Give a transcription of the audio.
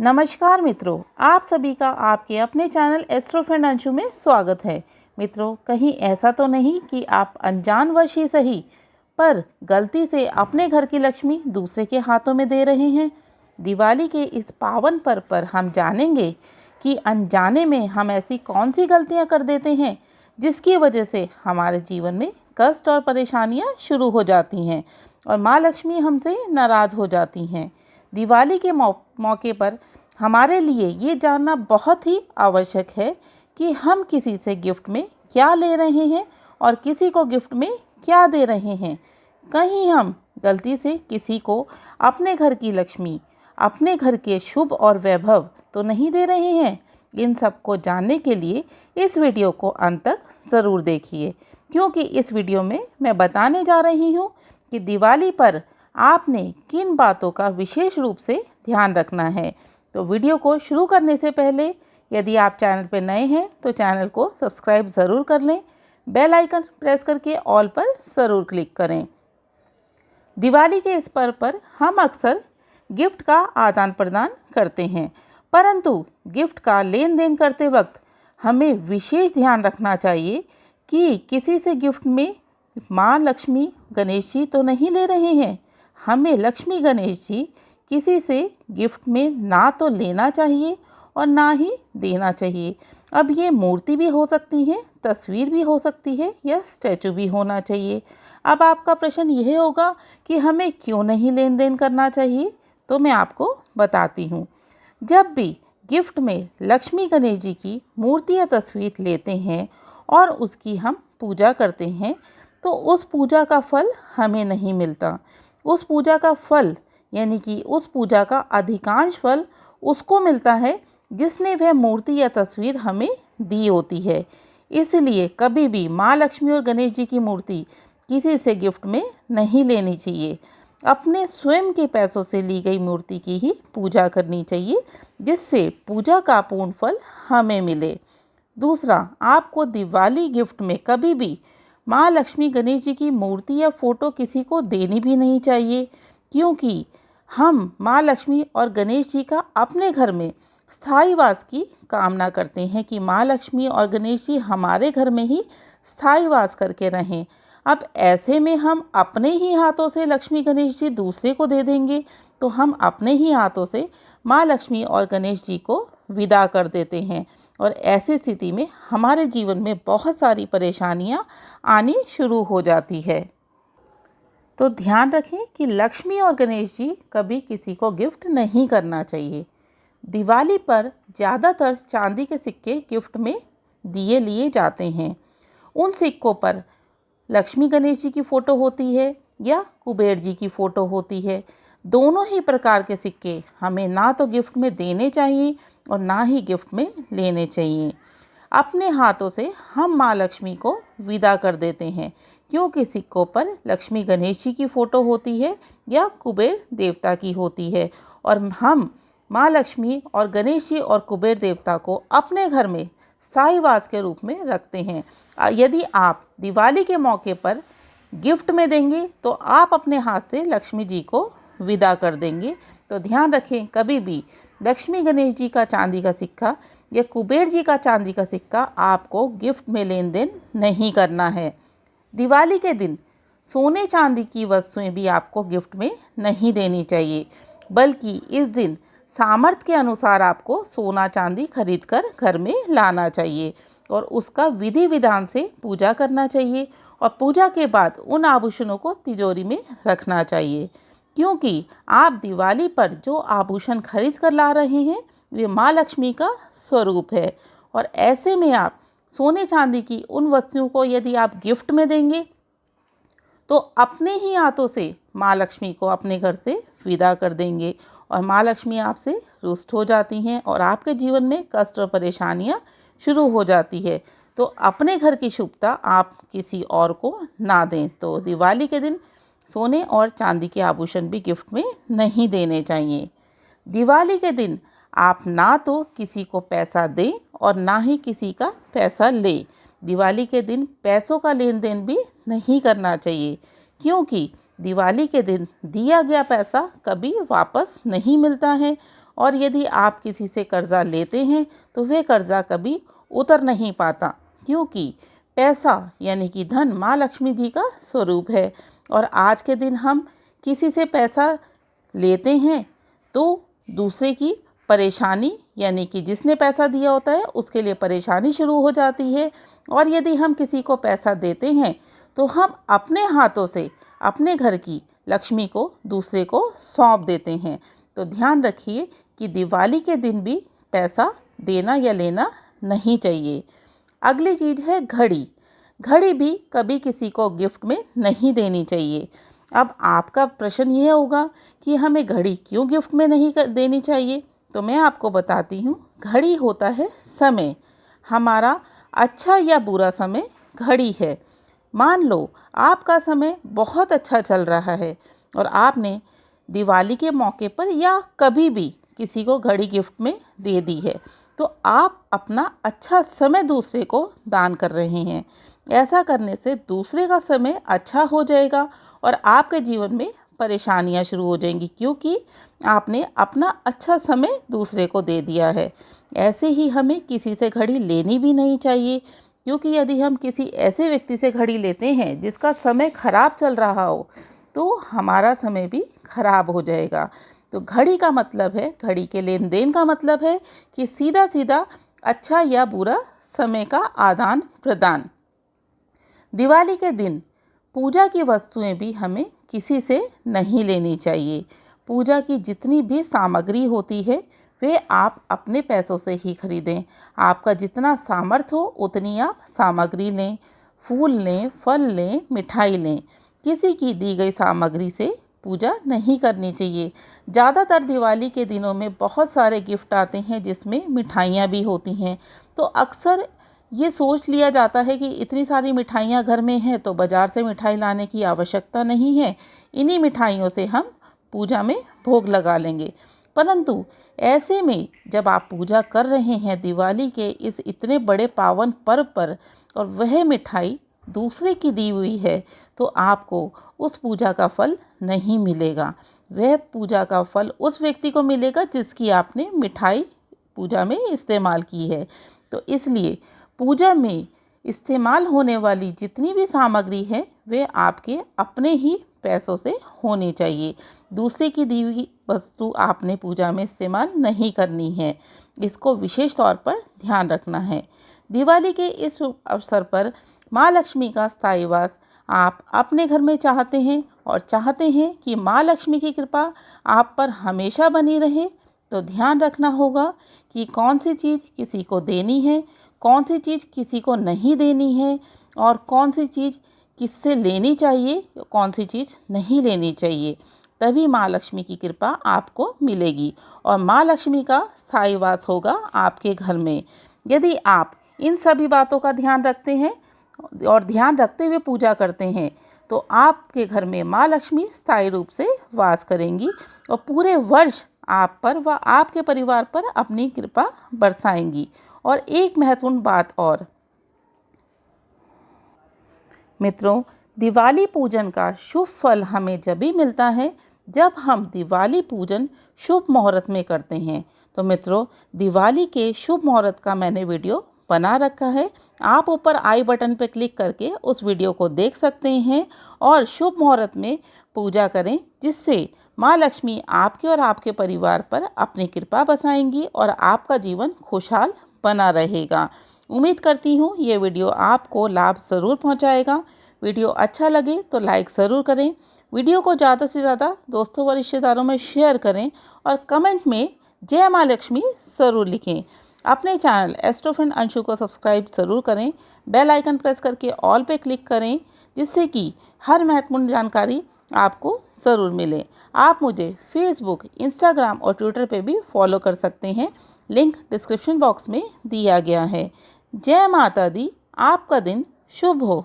नमस्कार मित्रों, आप सभी का आपके अपने चैनल एस्ट्रो फ्रेंड अंशु में स्वागत है। मित्रों, कहीं ऐसा तो नहीं कि आप अनजानवश ही सही पर गलती से अपने घर की लक्ष्मी दूसरे के हाथों में दे रहे हैं। दिवाली के इस पावन पर्व पर हम जानेंगे कि अनजाने में हम ऐसी कौन सी गलतियां कर देते हैं जिसकी वजह से हमारे जीवन में कष्ट और परेशानियां शुरू हो जाती हैं और माँ लक्ष्मी हमसे नाराज़ हो जाती हैं। दिवाली के मौके पर हमारे लिए ये जानना बहुत ही आवश्यक है कि हम किसी से गिफ्ट में क्या ले रहे हैं और किसी को गिफ्ट में क्या दे रहे हैं। कहीं हम गलती से किसी को अपने घर की लक्ष्मी, अपने घर के शुभ और वैभव तो नहीं दे रहे हैं। इन सब को जानने के लिए इस वीडियो को अंत तक ज़रूर देखिए, क्योंकि इस वीडियो में मैं बताने जा रही हूँ कि दिवाली पर आपने किन बातों का विशेष रूप से ध्यान रखना है। तो वीडियो को शुरू करने से पहले यदि आप चैनल पर नए हैं तो चैनल को सब्सक्राइब ज़रूर कर लें, बेल आइकन प्रेस करके ऑल पर ज़रूर क्लिक करें। दिवाली के इस पर्व पर हम अक्सर गिफ्ट का आदान प्रदान करते हैं, परंतु गिफ्ट का लेन देन करते वक्त हमें विशेष ध्यान रखना चाहिए कि किसी से गिफ्ट में माँ लक्ष्मी गणेश जी तो नहीं ले रहे हैं। हमें लक्ष्मी गणेश जी किसी से गिफ्ट में ना तो लेना चाहिए और ना ही देना चाहिए। अब ये मूर्ति भी हो सकती है, तस्वीर भी हो सकती है या स्टैचू भी होना चाहिए। अब आपका प्रश्न यह होगा कि हमें क्यों नहीं लेन देन करना चाहिए, तो मैं आपको बताती हूँ। जब भी गिफ्ट में लक्ष्मी गणेश जी की मूर्ति या तस्वीर लेते हैं और उसकी हम पूजा करते हैं तो उस पूजा का फल हमें नहीं मिलता। उस पूजा का फल यानी कि उस पूजा का अधिकांश फल उसको मिलता है जिसने वह मूर्ति या तस्वीर हमें दी होती है। इसलिए कभी भी माँ लक्ष्मी और गणेश जी की मूर्ति किसी से गिफ्ट में नहीं लेनी चाहिए। अपने स्वयं के पैसों से ली गई मूर्ति की ही पूजा करनी चाहिए, जिससे पूजा का पूर्ण फल हमें मिले। दूसरा, आपको दिवाली गिफ्ट में कभी भी माँ लक्ष्मी गणेश जी की मूर्ति या फोटो किसी को देनी भी नहीं चाहिए, क्योंकि हम माँ लक्ष्मी और गणेश जी का अपने घर में स्थायी वास की कामना करते हैं कि माँ लक्ष्मी और गणेश जी हमारे घर में ही स्थायी वास करके रहें। अब ऐसे में हम अपने ही हाथों से लक्ष्मी गणेश जी दूसरे को दे देंगे तो हम अपने ही हाथों से माँ लक्ष्मी और गणेश जी को विदा कर देते हैं और ऐसी स्थिति में हमारे जीवन में बहुत सारी परेशानियां आनी शुरू हो जाती है। तो ध्यान रखें कि लक्ष्मी और गणेश जी कभी किसी को गिफ्ट नहीं करना चाहिए। दिवाली पर ज़्यादातर चांदी के सिक्के गिफ्ट में दिए लिए जाते हैं। उन सिक्कों पर लक्ष्मी गणेश जी की फ़ोटो होती है या कुबेर जी की फ़ोटो होती है। दोनों ही प्रकार के सिक्के हमें ना तो गिफ्ट में देने चाहिए और ना ही गिफ्ट में लेने चाहिए। अपने हाथों से हम माँ लक्ष्मी को विदा कर देते हैं, क्योंकि सिक्कों पर लक्ष्मी गणेश जी की फ़ोटो होती है या कुबेर देवता की होती है और हम माँ लक्ष्मी और गणेश जी और कुबेर देवता को अपने घर में स्थायी वास के रूप में रखते हैं। यदि आप दिवाली के मौके पर गिफ्ट में देंगे तो आप अपने हाथ से लक्ष्मी जी को विदा कर देंगे। तो ध्यान रखें, कभी भी लक्ष्मी गणेश जी का चांदी का सिक्का या कुबेर जी का चांदी का सिक्का आपको गिफ्ट में लेन देन नहीं करना है। दिवाली के दिन सोने चांदी की वस्तुएं भी आपको गिफ्ट में नहीं देनी चाहिए, बल्कि इस दिन सामर्थ्य के अनुसार आपको सोना चांदी खरीद कर घर में लाना चाहिए और उसका विधि विधान से पूजा करना चाहिए और पूजा के बाद उन आभूषणों को तिजोरी में रखना चाहिए, क्योंकि आप दिवाली पर जो आभूषण खरीद कर ला रहे हैं वे माँ लक्ष्मी का स्वरूप है और ऐसे में आप सोने चांदी की उन वस्तुओं को यदि आप गिफ्ट में देंगे तो अपने ही हाथों से माँ लक्ष्मी को अपने घर से विदा कर देंगे और माँ लक्ष्मी आपसे रुष्ट हो जाती हैं और आपके जीवन में कष्ट और परेशानियाँ शुरू हो जाती है। तो अपने घर की शुभता आप किसी और को ना दें। तो दिवाली के दिन सोने और चांदी के आभूषण भी गिफ्ट में नहीं देने चाहिए। दिवाली के दिन आप ना तो किसी को पैसा दें और ना ही किसी का पैसा लें। दिवाली के दिन पैसों का लेन देन भी नहीं करना चाहिए, क्योंकि दिवाली के दिन दिया गया पैसा कभी वापस नहीं मिलता है और यदि आप किसी से कर्ज़ा लेते हैं तो वह कर्ज़ा कभी उतर नहीं पाता, क्योंकि पैसा यानी कि धन माँ लक्ष्मी जी का स्वरूप है। और आज के दिन हम किसी से पैसा लेते हैं तो दूसरे की परेशानी यानी कि जिसने पैसा दिया होता है उसके लिए परेशानी शुरू हो जाती है। और यदि हम किसी को पैसा देते हैं तो हम अपने हाथों से अपने घर की लक्ष्मी को दूसरे को सौंप देते हैं। तो ध्यान रखिए कि दिवाली के दिन भी पैसा देना या लेना नहीं चाहिए। अगली चीज़ है घड़ी। घड़ी भी कभी किसी को गिफ्ट में नहीं देनी चाहिए। अब आपका प्रश्न यह होगा कि हमें घड़ी क्यों गिफ्ट में नहीं देनी चाहिए, तो मैं आपको बताती हूँ। घड़ी होता है समय, हमारा अच्छा या बुरा समय घड़ी है। मान लो आपका समय बहुत अच्छा चल रहा है और आपने दिवाली के मौके पर या कभी भी किसी को घड़ी गिफ्ट में दे दी है, तो आप अपना अच्छा समय दूसरे को दान कर रहे हैं। ऐसा करने से दूसरे का समय अच्छा हो जाएगा और आपके जीवन में परेशानियां शुरू हो जाएंगी, क्योंकि आपने अपना अच्छा समय दूसरे को दे दिया है। ऐसे ही हमें किसी से घड़ी लेनी भी नहीं चाहिए, क्योंकि यदि हम किसी ऐसे व्यक्ति से घड़ी लेते हैं जिसका समय खराब चल रहा हो तो हमारा समय भी खराब हो जाएगा। तो घड़ी का मतलब है, घड़ी के लेन देन का मतलब है कि सीधा सीधा अच्छा या बुरा समय का आदान प्रदान। दिवाली के दिन पूजा की वस्तुएं भी हमें किसी से नहीं लेनी चाहिए। पूजा की जितनी भी सामग्री होती है वे आप अपने पैसों से ही खरीदें। आपका जितना सामर्थ्य हो उतनी आप सामग्री लें, फूल लें, फल लें, मिठाई लें। किसी की दी गई सामग्री से पूजा नहीं करनी चाहिए। ज़्यादातर दिवाली के दिनों में बहुत सारे गिफ्ट आते हैं जिसमें मिठाइयाँ भी होती हैं, तो अक्सर ये सोच लिया जाता है कि इतनी सारी मिठाइयाँ घर में हैं तो बाज़ार से मिठाई लाने की आवश्यकता नहीं है, इन्हीं मिठाइयों से हम पूजा में भोग लगा लेंगे। परंतु ऐसे में जब आप पूजा कर रहे हैं दिवाली के इस इतने बड़े पावन पर्व पर और वह मिठाई दूसरे की दी हुई है, तो आपको उस पूजा का फल नहीं मिलेगा। वह पूजा का फल उस व्यक्ति को मिलेगा जिसकी आपने मिठाई पूजा में इस्तेमाल की है। तो इसलिए पूजा में इस्तेमाल होने वाली जितनी भी सामग्री है वे आपके अपने ही पैसों से होनी चाहिए। दूसरे की दी हुई वस्तु आपने पूजा में इस्तेमाल नहीं करनी है, इसको विशेष तौर पर ध्यान रखना है। दिवाली के इस अवसर पर माँ लक्ष्मी का स्थायी वास आप अपने घर में चाहते हैं और चाहते हैं कि माँ लक्ष्मी की कृपा आप पर हमेशा बनी रहे, तो ध्यान रखना होगा कि कौन सी चीज़ किसी को देनी है, कौन सी चीज़ किसी को नहीं देनी है और कौन सी चीज़ किससे लेनी चाहिए, कौन सी चीज़ नहीं लेनी चाहिए। तभी माँ लक्ष्मी की कृपा आपको मिलेगी और माँ लक्ष्मी का स्थायी वास होगा आपके घर में। यदि आप इन सभी बातों का ध्यान रखते हैं और ध्यान रखते हुए पूजा करते हैं तो आपके घर में माँ लक्ष्मी स्थायी रूप से वास करेंगी और पूरे वर्ष आप पर व आपके परिवार पर अपनी कृपा बरसाएंगी। और एक महत्वपूर्ण बात और, मित्रों, दिवाली पूजन का शुभ फल हमें जब भी मिलता है जब हम दिवाली पूजन शुभ मुहूर्त में करते हैं। तो मित्रों, दिवाली के शुभ मुहूर्त का मैंने वीडियो बना रखा है, आप ऊपर आई बटन पर क्लिक करके उस वीडियो को देख सकते हैं और शुभ मुहूर्त में पूजा करें, जिससे माँ लक्ष्मी आपके और आपके परिवार पर अपनी कृपा बरसाएंगी और आपका जीवन खुशहाल बना रहेगा। उम्मीद करती हूँ ये वीडियो आपको लाभ ज़रूर पहुँचाएगा। वीडियो अच्छा लगे तो लाइक ज़रूर करें, वीडियो को ज़्यादा से ज़्यादा दोस्तों व रिश्तेदारों में शेयर करें और कमेंट में जय माँ लक्ष्मी ज़रूर लिखें। अपने चैनल एस्ट्रो फ्रेंड अंशु को सब्सक्राइब ज़रूर करें, बेल आइकन प्रेस करके ऑल पे क्लिक करें, जिससे कि हर महत्वपूर्ण जानकारी आपको ज़रूर मिले। आप मुझे फेसबुक, इंस्टाग्राम और ट्विटर पे भी फॉलो कर सकते हैं, लिंक डिस्क्रिप्शन बॉक्स में दिया गया है। जय माता दी, आपका दिन शुभ हो।